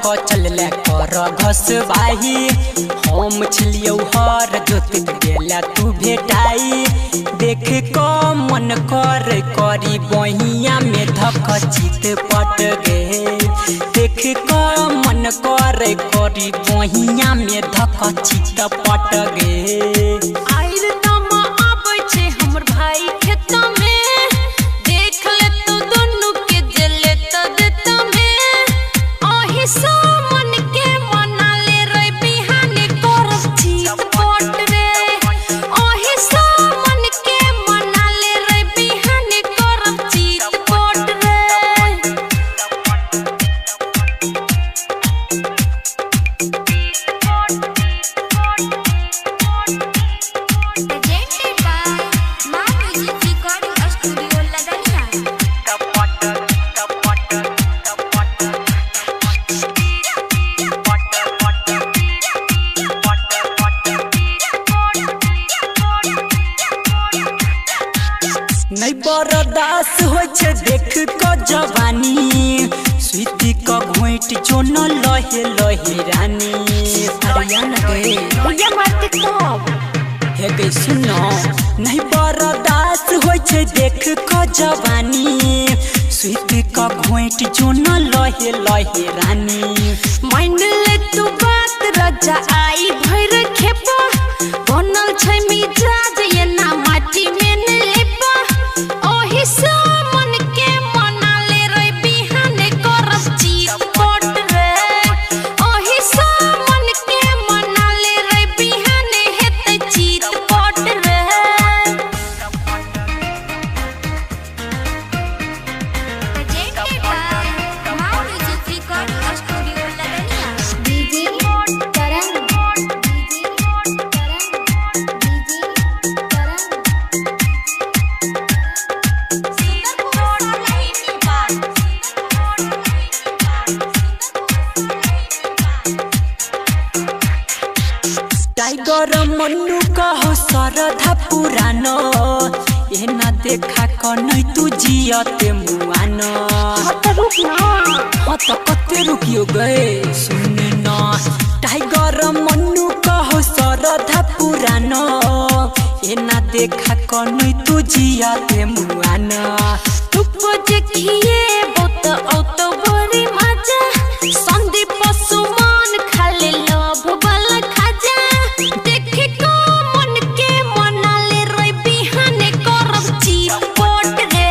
धक चलले कर घस बाही हम छिलियौ हर जोत गेला तू भेटाई देख क मन कर करी बहिया में धक चित पट गे देख क मन कर करी बहिया में धक चित पट गे नहीं बर्दाश्त हो देख क जवानी स्वीटी क घोट जो न लहे लहे रानी हे गई सुनो नहीं बर्दाश्त हो देख क जवानी स्वीटी क घोट जो न लहे लहे रानी मान ले तू बात राजा आई भर खेपा बनल छै मिजाज ये ना माटी में टाइगर मन्नू कहो सरधा पुरानो ए ना देखा कनै तू जियते मुआन तो कते रुकियो गए सुन न टाइगर मन्नू कहो सरधा पुरानो ए ना देखा कनै तू जियते मुआन तू देखिए बहुत औत बड़ी मजा संदीप सुमन खाले लव वाला खाजा देख को मन के मनाले रोई बिहाने करब चिपट रे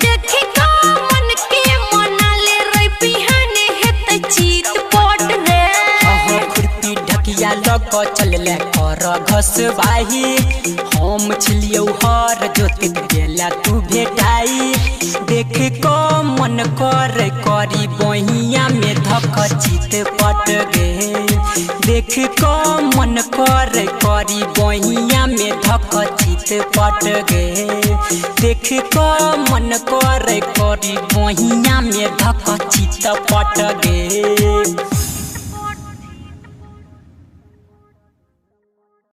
देख को मन के मनाले रोई बिहाने हेतै चितपट रे खुरपी ढकिया लग चलले कर घस बाही हम छिलियौ हर जोत गेला तू भेटाई देख क मन कर करी बहिया में धक चित पट गे देख क मन कर करी बहिया में धक चित पट गे देख क मन कर करी बहिया में धक चित पट गे।